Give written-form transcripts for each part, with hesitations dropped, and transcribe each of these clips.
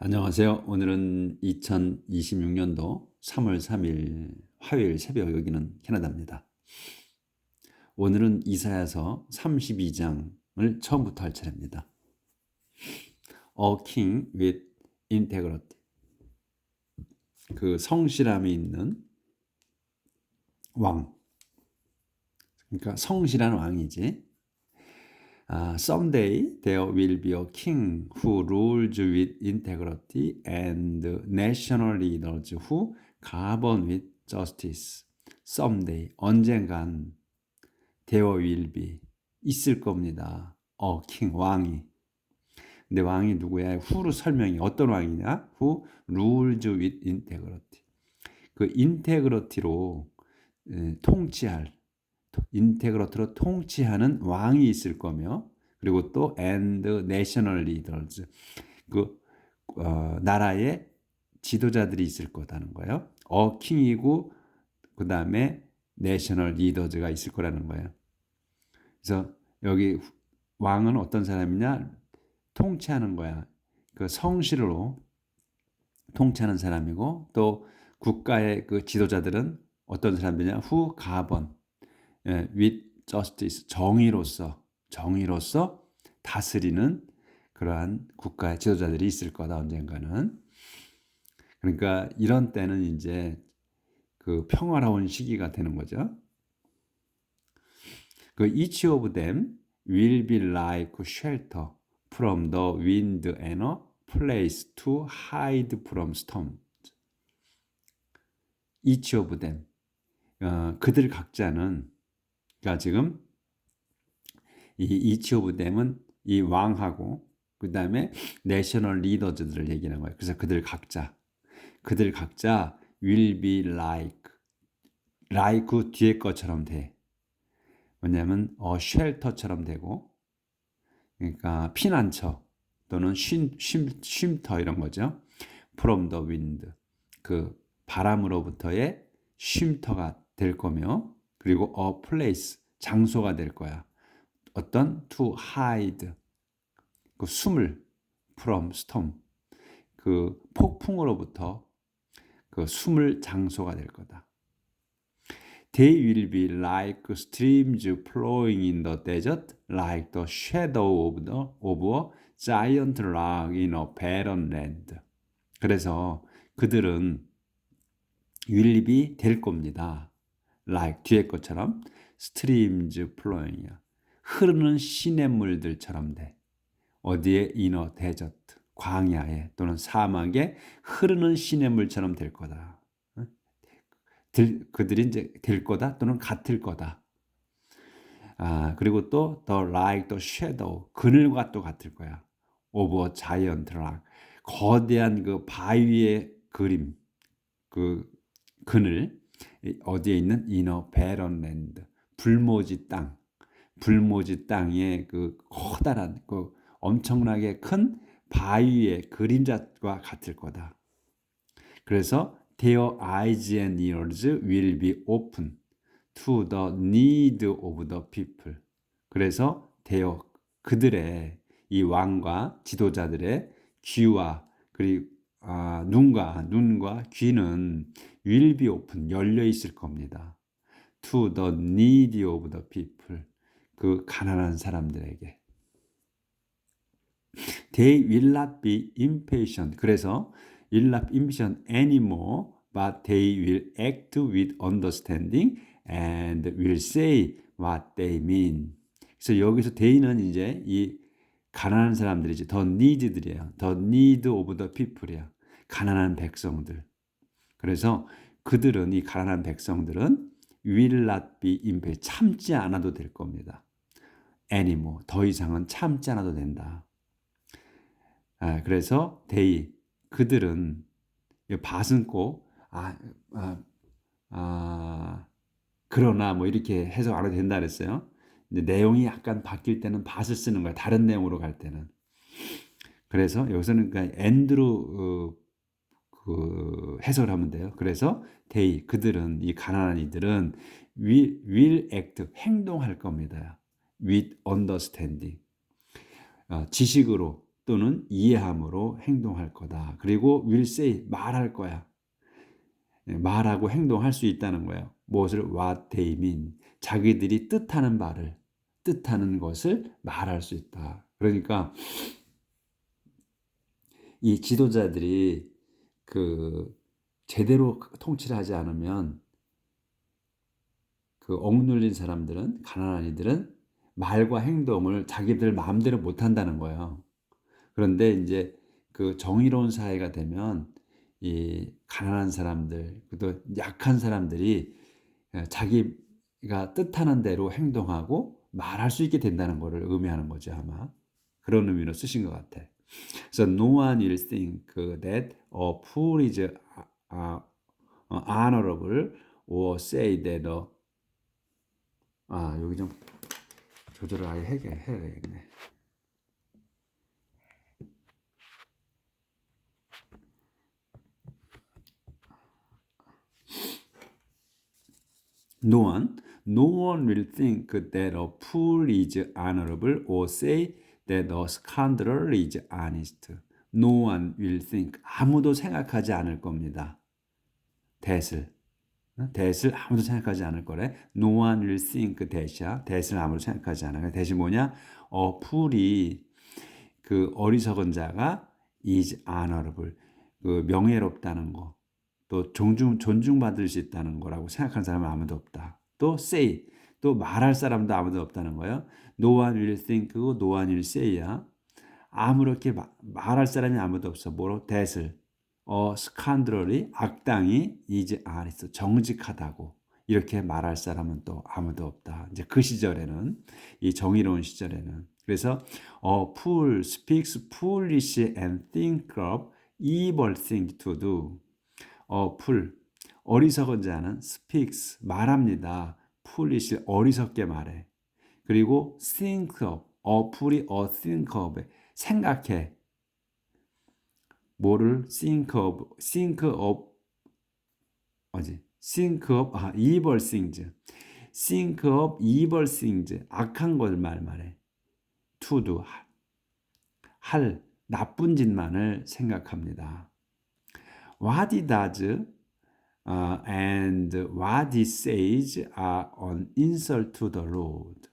안녕하세요. 오늘은 2026년도 3월 3일 화요일 새벽, 여기는 캐나다입니다. 오늘은 이사야서 32장을 처음부터 할 차례입니다. A king with integrity. 그 성실함이 있는 왕. 그러니까 성실한 왕이지. Someday there will be a king who rules with integrity and national leaders who govern with justice. Someday, 언젠간 there will be, 있을 겁니다. king, 왕이. 근데 왕이 누구야? who로 설명이 어떤 왕이냐? Who rules with integrity. 그 인테그러티로 통치할, 인테그러트로 통치하는 왕이 있을 거며, 그리고 또 and national leaders, 나라의 지도자들이 있을 거다는 거예요. 킹이고 그 다음에 national leaders가 있을 거라는 거예요. 그래서 여기 왕은 어떤 사람이냐? 통치하는 거야. 그 성실로 통치하는 사람이고, 또 국가의 그 지도자들은 어떤 사람들이냐? who govern with justice, 정의로서 다스리는 그러한 국가의 지도자들이 있을 거다, 언젠가는. 그러니까 이런 때는 이제 그 평화로운 시기가 되는 거죠. 그 each of them will be like shelter from the wind and a place to hide from storm. each of them, 그들 각자는, 그러니까 지금 이 each of them은 이 왕하고 그 다음에 내셔널 리더들을 얘기하는 거예요. 그래서 그들 각자 will be like 그 뒤에 것처럼 돼. 뭐냐면 쉘터처럼 되고, 그러니까 피난처 또는 쉼터 이런 거죠. from the wind, 그 바람으로부터의 쉼터가 될 거며, 그리고 a place, 장소가 될 거야. 어떤 to hide, 그 숨을, from storm, 그 폭풍으로부터 그 숨을 장소가 될 거다. They will be like streams flowing in the desert, like the shadow of a giant rock in a barren land. 그래서 그들은 will be 될 겁니다. like 뒤에 것처럼 streams flowing이야. 흐르는 시냇물들처럼 돼. 어디에? in a desert, 광야에 또는 사막에 흐르는 시냇물처럼 될 거다. 그들이 이제 될 거다 또는 같을 거다. 그리고 또 the like the shadow, 그늘과 또 같을 거야. of a giant rock, 거대한 그 바위의 그림, 그 그늘, 어디에 있는 in a barren land, 불모지 땅에 그 커다란 그 엄청나게 큰 바위의 그림자와 같을 거다. 그래서 their eyes and ears will be open to the need of the people. 그래서 그들의, 이 왕과 지도자들의 귀와 그리고 눈과 귀는 will be open, 열려 있을 겁니다. to the need of the people, 그 가난한 사람들에게. They will not be impatient. 그래서 will not be impatient anymore, but they will act with understanding and will say what they mean. 그래서 여기서 they는 이제 이 가난한 사람들이지, the need들이에요. the need of the people이야. 가난한 백성들. 그래서 그들은, 이 가난한 백성들은 will not be impatient, 참지 않아도 될 겁니다. anymore, 더 이상은 참지 않아도 된다. 그래서 그들은, 밭은 꼭 그러나 뭐 이렇게 해석 안 해도 된다 그랬어요. 근데 내용이 약간 바뀔 때는 밭을 쓰는 거야, 다른 내용으로 갈 때는. 그래서 여기서는 그러니까 and로 그 해석을 하면 돼요. 그래서 그들은, 이 가난한 이들은 will act, 행동할 겁니다. with understanding, 지식으로 또는 이해함으로 행동할 거다. 그리고 will say 말할 거야. 말하고 행동할 수 있다는 거예요. 무엇을 what they mean. 자기들이 뜻하는 것을 말할 수 있다. 그러니까 이 지도자들이 그 제대로 통치를 하지 않으면 그 억눌린 사람들은 가난한 이들은 말과 행동을 자기들 마음대로 못 한다는 거예요. 그런데 이제 그 정의로운 사회가 되면 이 가난한 사람들, 또 약한 사람들이 자기가 뜻하는 대로 행동하고 말할 수 있게 된다는 것을 의미하는 거죠, 아마. 그런 의미로 쓰신 것 같아. So no one will think that a fool is honorable or say that 여기 좀 조절을 아예 해야겠네. No one will think that a fool is honorable or say that a scoundrel is honest. No one will think. 아무도 생각하지 않을 겁니다. that을 아무도 생각하지 않을 거래. No one will think that을 아무도 생각하지 않아. that이 뭐냐? fool이 그 어리석은 자가 is honorable. 그 명예롭다는 거. 또 존중받을 수 있다는 거라고 생각하는 사람은 아무도 없다. 또 say, 또 말할 사람도 아무도 없다는 거예요. No one will think고 no one will say야. 아무렇게 말할 사람이 아무도 없어. 뭐로? that을. 스칸드럴이 악당이 is honest, 정직하다고 이렇게 말할 사람은 또 아무도 없다. 이제 그 시절에는 이 정의로운 시절에는 그래서 fool speaks foolish and think of evil thing to do. fool 어리석은 자는 speaks 말합니다. foolish 어리석게 말해. 그리고 think of fool이 think of 생각해. 뭐를 think of evil things. think of evil things. 악한 걸 말해. to do 할 나쁜 짓만을 생각합니다. What he does and what he says are an insult to the Lord.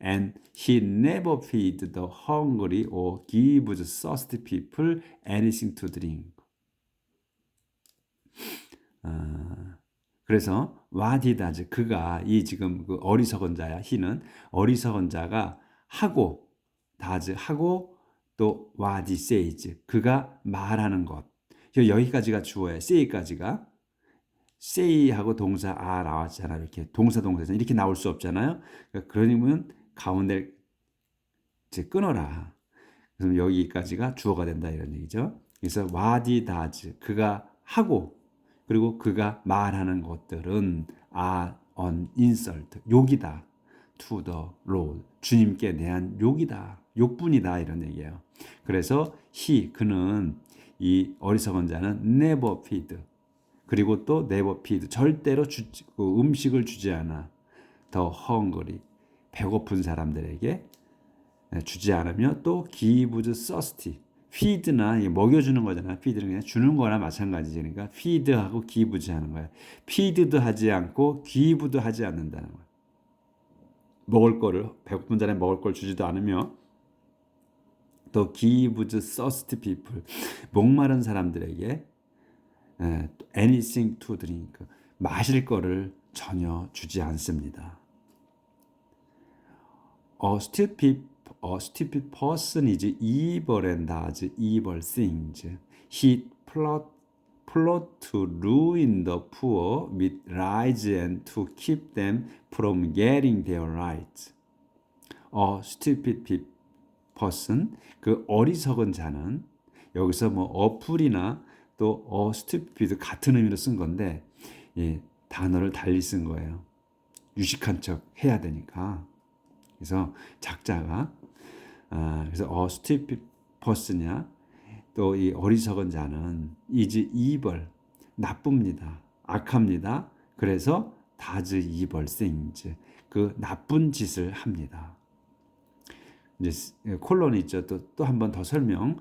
And he never feeds the hungry or gives thirsty people anything to drink. 그래서 what he does, 그가 이 지금 그 어리석은 자야. he는 어리석은 자가 하고 does 하고 또 what he says, 그가 말하는 것. 여기까지가 주어예요. say까지가. say하고 동사 나왔잖아. 이렇게 동사 이렇게 나올 수 없잖아요. 그러면 가운데 이제 끊어라. 그래서 여기까지가 주어가 된다 이런 얘기죠. 그래서 what he does, 그가 하고 그리고 그가 말하는 것들은 are an insult, 욕이다. to the Lord, 주님께 대한 욕이다. 욕뿐이다 이런 얘기예요. 그래서 그는 이 어리석은 자는 never feed, 그리고 또 never feed, 절대로 음식을 주지 않아. the hungry, 배고픈 사람들에게 주지 않으며 또 gives thirsty, feed나 먹여주는 거잖아. feed는 그냥 주는 거나 마찬가지지. 그러니까 feed하고 gives 하는 거야. feed도 하지 않고 give도 하지 않는다는 거야. 먹을 거를 배고픈 사람에 먹을 걸 주지도 않으며 또 gives thirsty people, 목마른 사람들에게 anything to drink, 마실 거를 전혀 주지 않습니다. A stupid person is evil and does evil things. He plot to ruin the poor with lies and to keep them from getting their rights. A stupid person, 그 어리석은 자는, 여기서 뭐 어플이나 또 stupid 같은 의미로 쓴 건데 단어를 달리 쓴 거예요. 유식한 척 해야 되니까. 그래서 작자가 그래서 stupid person이냐 또 이 어리석은 자는 is evil, 나쁩니다. 악합니다. 그래서 does evil things, 그 나쁜 짓을 합니다. 이제 콜론이 있죠. 또 한 번 더 설명.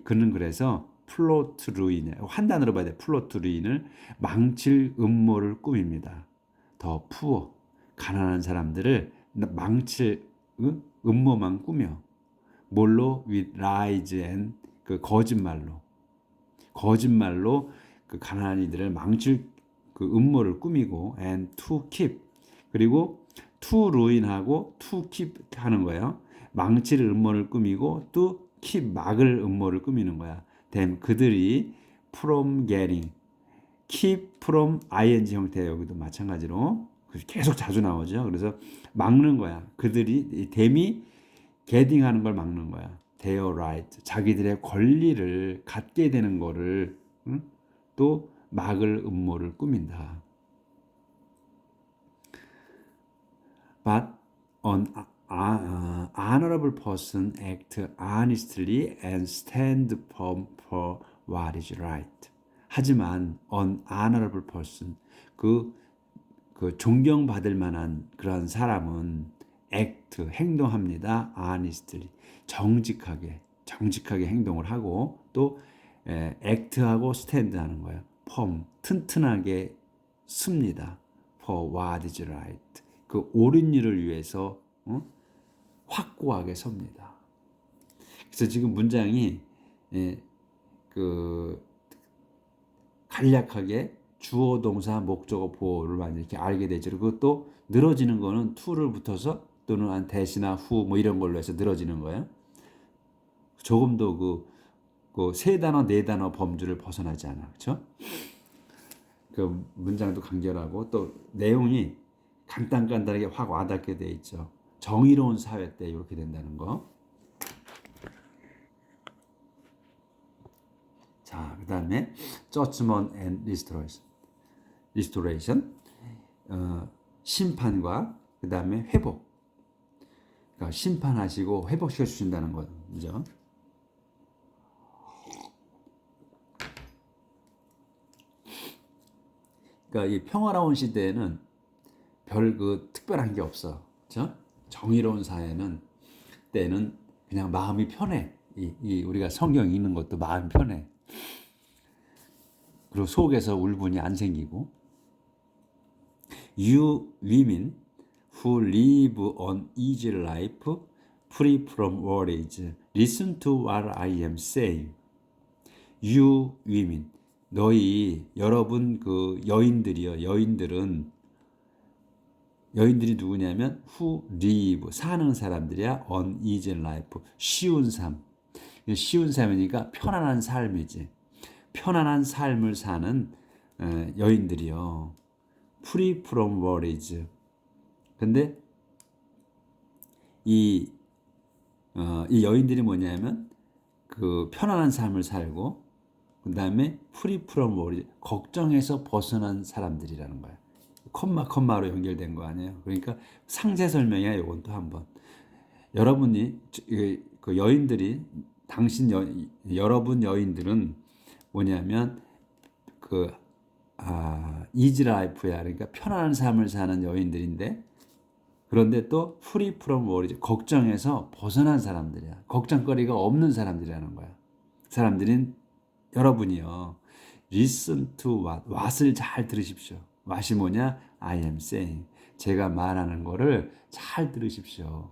그는 그래서 플로트 루인, 한 단어로 봐야 돼. 플로트 루인을 망칠 음모를 꾸밉니다. 더 푸어, 가난한 사람들을 망칠 음모만 꾸며. 뭘로? with lies and 그 거짓말로 그 가난한 이들을 망칠 그 음모를 꾸미고 and to keep, 그리고 to ruin하고 to keep 하는 거예요. 망칠 음모를 꾸미고 또 keep 막을 음모를 꾸미는 거야. then 그들이 from getting, keep from ing 형태, 여기도 마찬가지로 계속 자주 나오죠. 그래서 막는 거야. 그들이 댐이 getting 하는 걸 막는 거야. their right, 자기들의 권리를 갖게 되는 거를 또 막을 음모를 꾸민다. But an honorable person act honestly and stand firm for what is right. 하지만 an honorable person, 그 존경받을 만한 그런 사람은 act, 행동합니다. honestly, 정직하게 행동을 하고 또 act하고 stand 하는 거예요. firm, 튼튼하게 씁니다. for what is right. 그 옳은 일을 위해서 확고하게 섭니다. 그래서 지금 문장이 그 간략하게 주어, 동사, 목적어, 보어를 많이 이렇게 알게 되죠. 그리고 또 늘어지는 거는 to를 붙어서 또는 한 대시나 후 뭐 이런 걸로 해서 늘어지는 거예요. 조금 더 그 세 단어, 네 단어 범주를 벗어나지 않아. 그렇죠? 그 문장도 간결하고 또 내용이 간단하게 확 와닿게 돼 있죠. 정의로운 사회 때 이렇게 된다는 거. 자, 그 다음에 judgment and restoration, 심판과 그 다음에 회복. 그러니까 심판하시고 회복시켜 주신다는 거죠. 그러니까 이 평화로운 시대에는 별 그 특별한 게 없어. 그렇죠? 정의로운 사회는 때는 그냥 마음이 편해. 우리가 성경 읽는 것도 마음 편해. 그리고 속에서 울분이 안 생기고. You women who live an easy life, free from worries, listen to what I am saying. You women, 여러분 그 여인들이요. 여인들이 누구냐면 who live, 사는 사람들이야. an easy life, 쉬운 삶. 쉬운 삶이니까 편안한 삶이지. 편안한 삶을 사는 여인들이요. free from worries. 근데 이 여인들이 뭐냐면 그 편안한 삶을 살고 그 다음에 free from worries, 걱정에서 벗어난 사람들이라는 거야. 콤마로 연결된 거 아니에요. 그러니까 상세 설명이야. 이건 또 한번. 여러분이 그 여인들이 여러분 여인들은 뭐냐면 이지 라이프야. 그러니까 편안한 삶을 사는 여인들인데 그런데 또 free from worries, 걱정에서 벗어난 사람들이야. 걱정거리가 없는 사람들이라는 거야. 사람들인 여러분이요. Listen to what을 잘 들으십시오. what이 뭐냐? I am saying. 제가 말하는 거를 잘 들으십시오.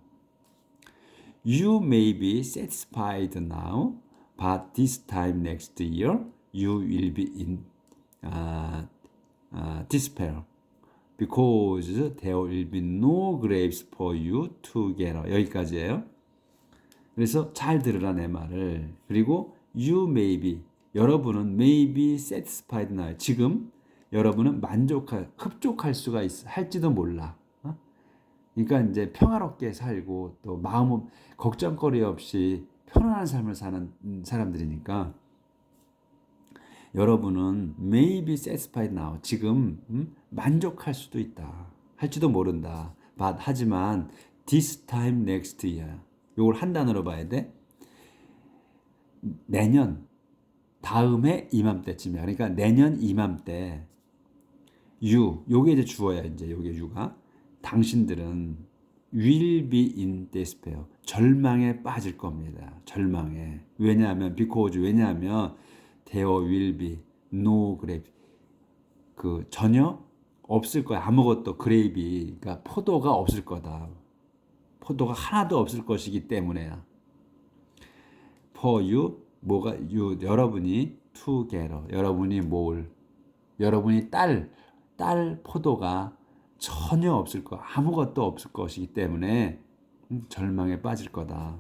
You may be satisfied now, but this time next year you will be in despair, because there will be no grapes for you to gather. 여기까지예요. 그래서 잘 들으라 내 말을. 그리고 you may be, 여러분은 may be satisfied now. 지금 여러분은 흡족할 수가 할지도 몰라. 그러니까 이제 평화롭게 살고 또 마음은 걱정거리 없이 편안한 삶을 사는 사람들이니까 여러분은 may be satisfied now. 지금 만족할 수도 있다. 할지도 모른다. 하지만 this time next year. 이걸 한 단어로 봐야 돼. 내년 다음에 이맘때쯤이야. 그러니까 내년 이맘때 요게 이제 주어야. 이제 요게 유가 당신들은 will be in despair. 절망에 빠질 겁니다. 절망에. 왜냐하면 because 왜냐하면 there will be no grape. 그 전혀 없을 거야. 아무것도 그레이비 그러니까 포도가 없을 거다. 포도가 하나도 없을 것이기 때문에야. For you 뭐가 you 여러분이 together 여러분이 모을 여러분이 딸 포도가 전혀 없을 거 아무것도 없을 것이기 때문에 절망에 빠질 거다.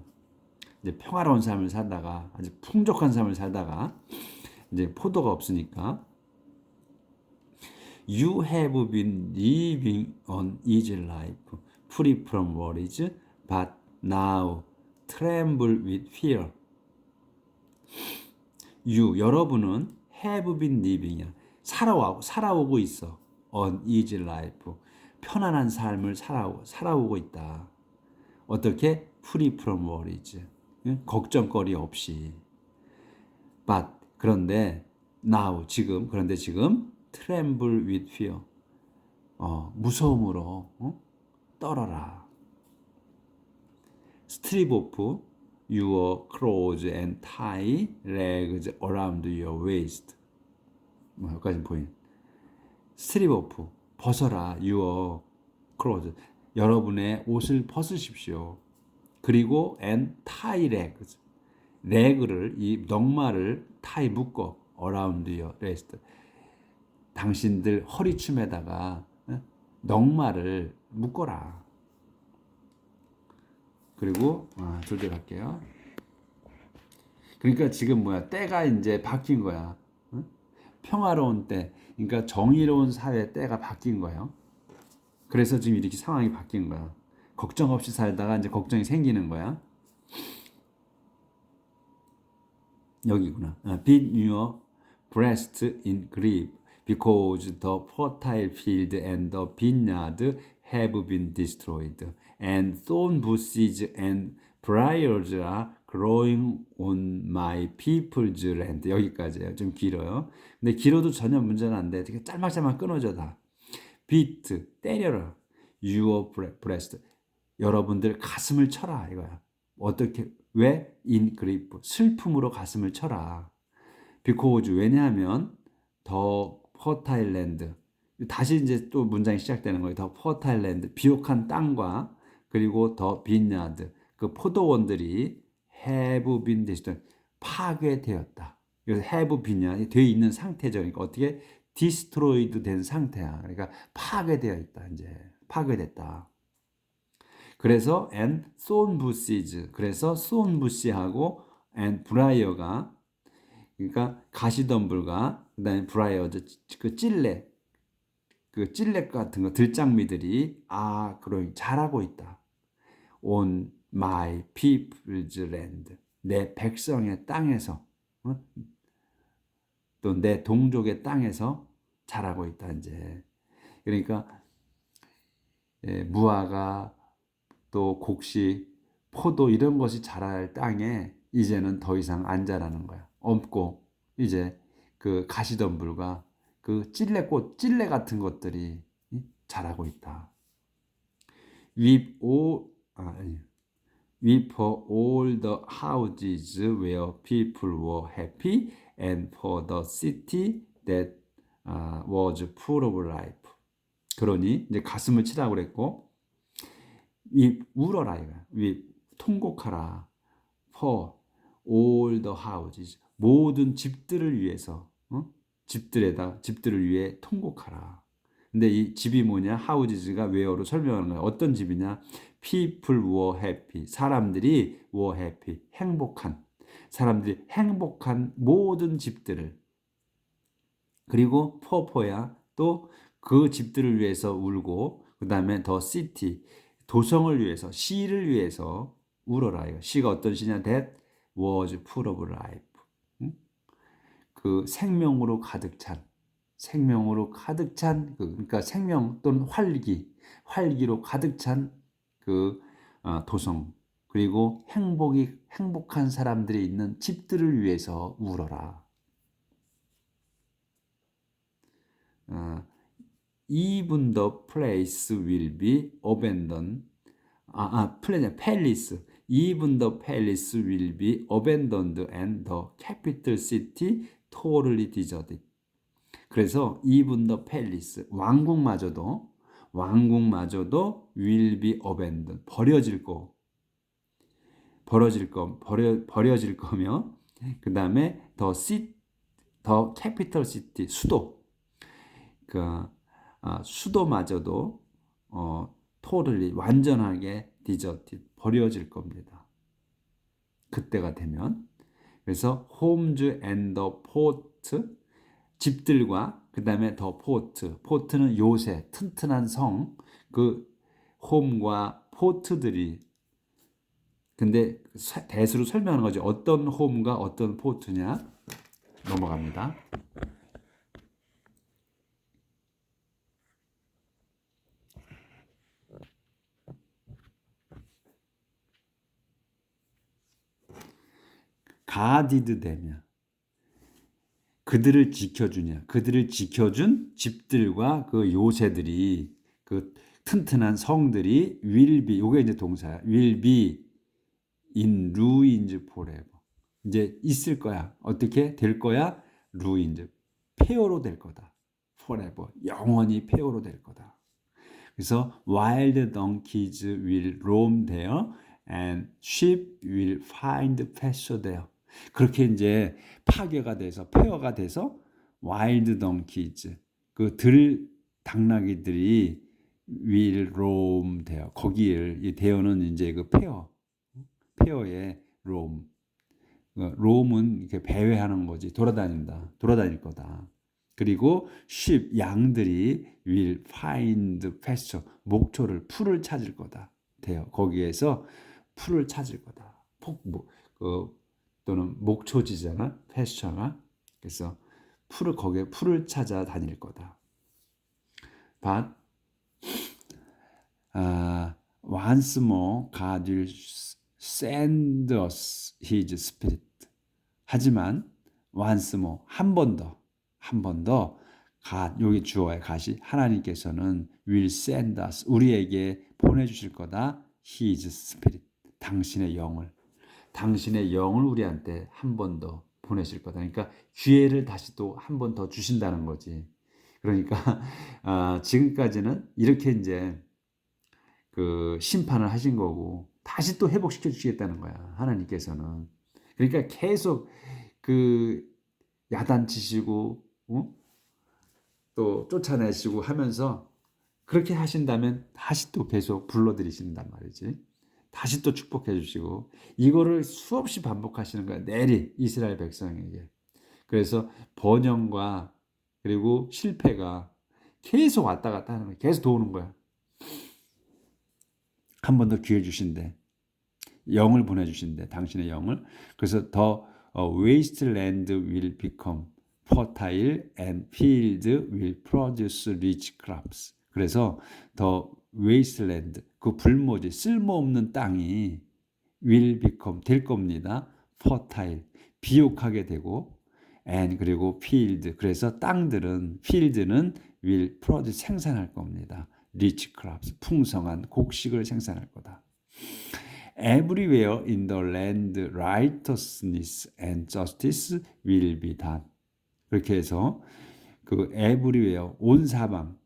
이제 평화로운 삶을 살다가 아주 풍족한 삶을 살다가 이제 포도가 없으니까 You have been living an easy life, free from worries, but now tremble with fear. You, 여러분은 have been living이야. 살아오고 있어. An easy life. 편안한 삶을 살아오고 있다. 어떻게? Free from worries. 걱정거리 없이. But, 그런데 그런데 지금 tremble with fear. 무서움으로 떨어라. Strip off your clothes and tie legs around your waist. 여기까지 보인. Strip off 벗어라 your clothes. 여러분의 옷을 벗으십시오. 그리고 and tie legs. 레그를 이 넉마를 tie 묶어 around your waist. 당신들 허리춤에다가 넉마를 묶어라. 그리고 둘째 갈게요. 그러니까 지금 때가 이제 바뀐 거야. 평화로운 때, 그러니까 정의로운 사회 때가 바뀐 거예요. 그래서 지금 이렇게 상황이 바뀐 거야. 걱정 없이 살다가 이제 걱정이 생기는 거야. 여기구나. Beat your breast in grief. Because the fertile field and the vineyard have been destroyed, and thorn bushes and briars are growing on my people's land. 여기까지예요. 좀 길어요. 근데 길어도 전혀 문제는 안 돼. 되게 짤막짤막 끊어져 다. beat, 때려라. your breast. 여러분들 가슴을 쳐라 이거야. 어떻게? 왜? in grief. 슬픔으로 가슴을 쳐라. because 왜냐하면 더 fertile land. 다시 이제 또 문장이 시작되는 거예요. 더 fertile land. 비옥한 땅과 그리고 더 vineyard. 그 포도원들이 have been destroyed. 파괴되었다. 그래서 have been이 되어 있는 상태죠. 그러니까 어떻게 destroyed 된 상태야. 그러니까 파괴되어 있다. 이제 파괴됐다. 그래서 and thorn bushes. 그래서 thorn bush하고 and briar가 그러니까 가시덤불과 그다음에 브라이어즈 그 찔레 같은 거 들장미들이 그러니 자라고 있다. On my people's land. 내 백성의 땅에서 또 내 동족의 땅에서 자라고 있다 이제. 그러니까 무화과 또 곡식, 포도 이런 것이 자랄 땅에 이제는 더 이상 안 자라는 거야. 없고 이제 그 가시덤불과 그 찔레꽃, 찔레 같은 것들이 자라고 있다. Weep for all the houses where people were happy and for the city that was full of life. 그러니 이제 가슴을 치라고 그랬고 울어라 이거야. 통곡하라. For all the houses. 모든 집들을 위해서. 집들을 위해 통곡하라. 근데 이 집이 뭐냐? houses가 where로 설명하는 거야. 어떤 집이냐? People were happy. 사람들이 were happy. 사람들이 행복한 모든 집들을. 그리고 for야. 또 그 집들을 위해서 울고 그 다음에 the city. 도성을 위해서, 시를 위해서 울어라. 이거. 시가 어떤 시냐? That was full of life. 그 생명으로 가득 찬, 그러니까 생명 또는 활기로 가득 찬 그 도성. 그리고 행복한 사람들이 있는 집들을 위해서 울어라. Even the place will be abandoned 플래닛, 팰리스. Even the palace will be abandoned and the capital city totally deserted. 그래서 even the palace, 왕국마저도 will be abandoned, 버려질 거며, 그 다음에 the capital city, 수도마저도 totally, 완전하게 deserted, 버려질 겁니다. 그때가 되면. 그래서 homes and the port, 집들과 그 다음에 더 포트는 요새 튼튼한 성, 그 홈과 포트들이, 근데 대수로 설명하는 거죠. 어떤 홈과 어떤 포트냐. 넘어갑니다. 가디드 되면 그들을 지켜주냐. 그들을 지켜준 집들과 그 요새들이, 그 튼튼한 성들이 will be, 요게 이제 동사야. will be in ruins forever. 이제 있을 거야. 어떻게 될 거야? ruins. 폐허로 될 거다. forever. 영원히 폐허로 될 거다. 그래서 wild donkeys will roam there and sheep will find pasture there. 그렇게 이제 파괴가 돼서 폐허가 돼서 wild donkeys, 그 당나귀들이 will roam there. 거기를, 이 there는 이제 그 폐허의 roam. roam은 이렇게 배회하는 거지. 돌아다닐 거다. 그리고 sheep, 양들이 will find pasture, 풀을 찾을 거다. 돼요. 거기에서 풀을 찾을 거다. 또는 목초지잖아, pasture가. 그래서 거기에 풀을 찾아 다닐 거다. But once more God will send us His Spirit. 하지만 once more, 한 번 더, 여기 주어의 가시, 하나님께서는 will send us, 우리에게 보내주실 거다. His Spirit, 당신의 영을 우리한테 한 번 더 보내실 거다. 그러니까 기회를 다시 또 한 번 더 주신다는 거지. 그러니까 지금까지는 이렇게 이제 그 심판을 하신 거고 다시 또 회복시켜 주시겠다는 거야, 하나님께서는. 그러니까 계속 그 야단치시고 또 쫓아내시고 하면서 그렇게 하신다면 다시 또 계속 불러들이신단 말이지. 다시 또 축복해 주시고, 이거를 수없이 반복하시는 거야, 내리 이스라엘 백성에게. 그래서 번영과 그리고 실패가 계속 왔다 갔다 하는 거야. 계속 도는 거야. 한 번 더 기회 주신대. 영을 보내주신대, 당신의 영을. 그래서 더 wasteland will become fertile and field will produce rich crops. 그래서 더 wasteland, 그 불모지, 쓸모없는 땅이 will become, 될 겁니다. fertile, 비옥하게 되고, and 그리고 field, 그래서 field는 will produce, 생산할 겁니다. rich crops, 풍성한 곡식을 생산할 거다. Everywhere in the land righteousness and justice will be done. 그렇게 해서 그 everywhere, 온 사방,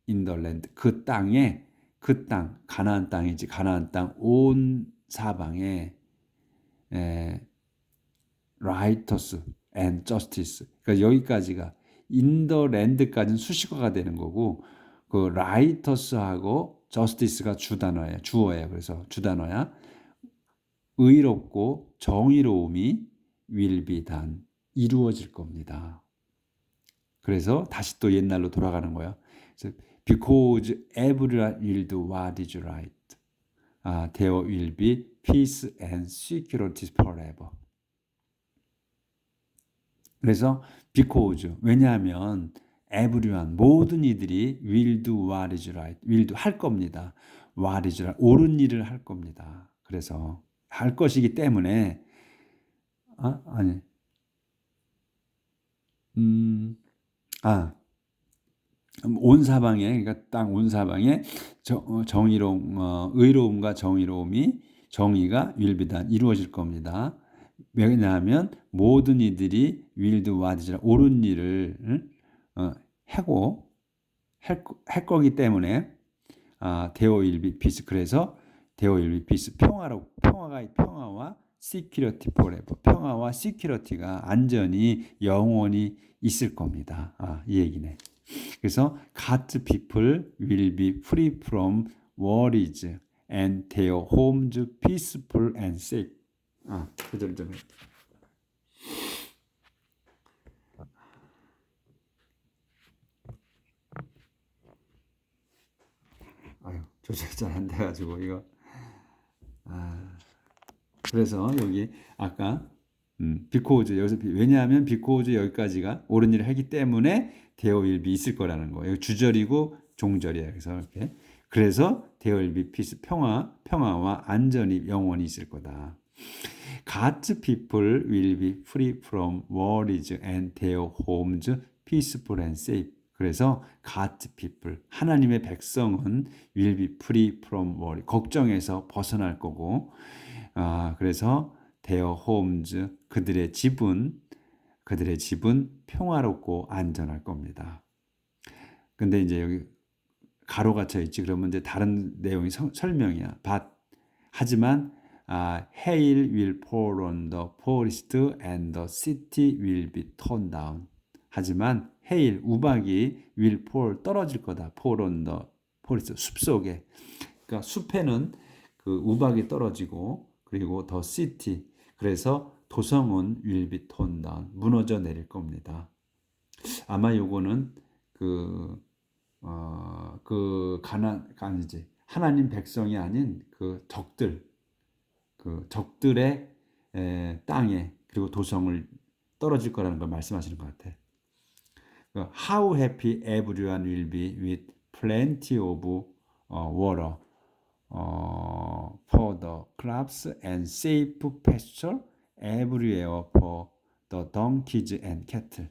in the land, 그 땅, 가나안 땅이지, 가나안 땅 온 사방에 righteous and justice. 그러니까 여기까지가 in the land까지는 수식어가 되는 거고, 그 righteous하고 justice가 주어예요. 그래서 주단어야. 의롭고 정의로움이 will be done, 이루어질 겁니다. 그래서 다시 또 옛날로 돌아가는 거야. Because everyone will do what is right. There will be peace and security forever. 그래서 because, 왜냐하면 everyone, 모든 이들이 will do what is right, will do, 할 겁니다. what is right, 옳은 일을 할 겁니다. 그래서 할 것이기 때문에 온 사방에, 그러니까 땅 온 사방에 정의로움, 의로움과 정의가 will be done, 이루어질 겁니다. 왜냐하면 모든 이들이 will do what is 옳은 일을 하고 할 거기 때문에 there will be peace. 그래서 there will be peace, 평화와 security forever, 평화와 security가 안전이 영원히 있을 겁니다. 이 얘기네. 그래서 God's people will be free from worries and their homes peaceful and safe. 그 점 좀. 아유, 조절 잘 안 돼가지고 이거. 그래서 여기 아까 because 여기서 왜냐하면 because 여기까지가 옳은 일을 하기 때문에 there will be 있을 거라는 거예요. 주절이고 종절이에요. 그래서 이렇게. 그래서 there will be peace, 평화와 안전이 영원히 있을 거다. God's people will be free from worries and their homes peaceful and safe. 그래서 God's people, 하나님의 백성은 will be free from worry, 걱정에서 벗어날 거고, 그래서 their homes, 그들의 집은 평화롭고 안전할 겁니다. 근데 이제 여기 가로가 쳐 있지. 그러면 이제 다른 내용이 설명이야. 하지만 hail will fall on the forest and the city will be torn down. 하지만 hail, 우박이 will fall, 떨어질 거다. fall on the forest, 숲속에. 그러니까 숲에는 그 우박이 떨어지고, 그리고 the city, 그래서 도성은 will be torn down, 무너져 내릴 겁니다. 아마 요거는 아니지, 하나님 백성이 아닌 그 적들의 땅에, 그리고 도성을 떨어질 거라는 걸 말씀하시는 것 같아. How happy everyone will be with plenty of water for the crops and safe pasture everywhere for the donkeys and cattle.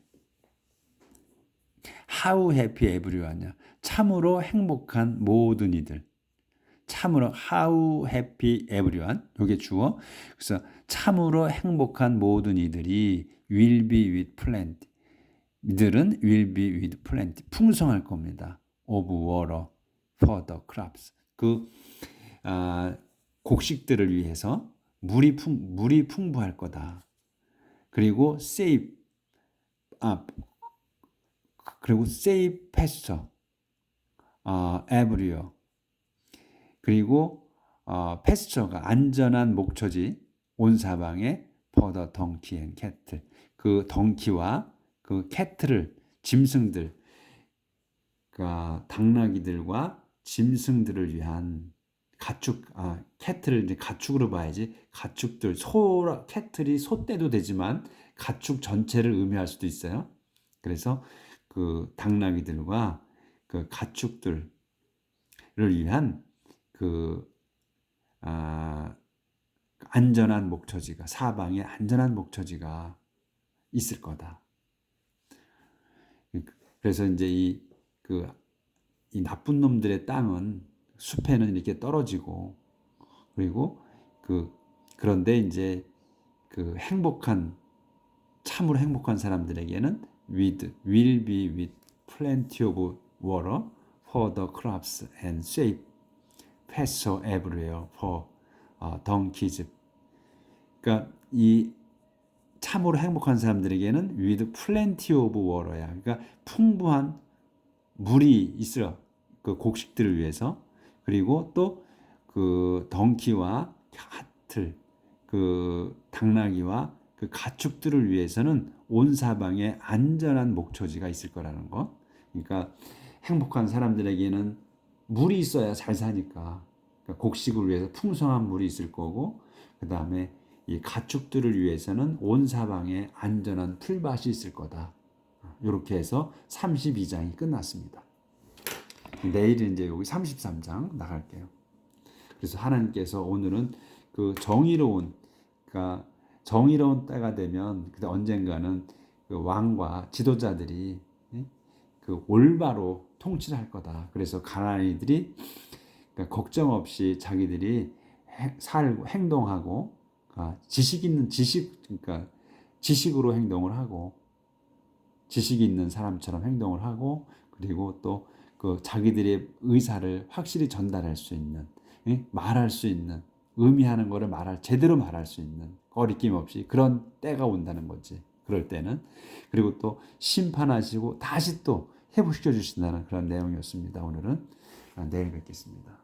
How happy everyone이야. 참으로 행복한 모든 이들. 참으로 how happy everyone, 이게 주어. 그래서 참으로 행복한 모든 이들이 will be with plenty. 이들은 will be with plenty, 풍성할 겁니다. of water for the crops. 곡식들을 위해서 물이 풍부할 거다. 그리고 safe pasture everywhere. 그리고 pasture가 안전한 목초지 온 사방에 for the donkey and cattle. 그 덩키와 그 캐틀을, 짐승들, 당나귀들과 짐승들을 위한 가축, 캐틀을 이제 가축으로 봐야지. 가축들, 캐틀이 소떼도 되지만 가축 전체를 의미할 수도 있어요. 그래서 그 당나귀들과 그 가축들을 위한 안전한 목초지가, 사방에 안전한 목초지가 있을 거다. 그래서 이제 이 나쁜 놈들의 땅은 숲에는 이렇게 떨어지고, 그리고 그런데 이제 참으로 행복한 사람들에게는 will be with plenty of water for the crops and safe pasture everywhere for donkeys. 그러니까 이 참으로 행복한 사람들에게는 with plenty of water야. 그러니까 풍부한 물이 있어. 그 곡식들을 위해서. 그리고 또 그 덩키와 cattle, 그 당나귀와 그 가축들을 위해서는 온 사방에 안전한 목초지가 있을 거라는 거. 그러니까 행복한 사람들에게는 물이 있어야 잘 사니까. 그러니까 곡식을 위해서 풍성한 물이 있을 거고, 그 다음에 이 가축들을 위해서는 온 사방에 안전한 풀밭이 있을 거다. 이렇게 해서 32장이 끝났습니다. 내일은 이제 여기 33장 나갈게요. 그래서 하나님께서 오늘은 그 정의로운 때가 되면, 그때 언젠가는 그 왕과 지도자들이 그 올바로 통치를 할 거다. 그래서 가나안이들이 그러니까 걱정 없이 자기들이 살고 행동하고 그러니까 지식으로 행동을 하고 지식이 있는 사람처럼 행동을 하고 그리고 또 그 자기들의 의사를 확실히 전달할 수 있는 말할 수 있는 의미하는 거를 제대로 말할 수 있는 거리낌 없이 그런 때가 온다는 거지. 그럴 때는 그리고 또 심판하시고 다시 또 회복시켜 주신다는 그런 내용이었습니다. 오늘은 내일 뵙겠습니다.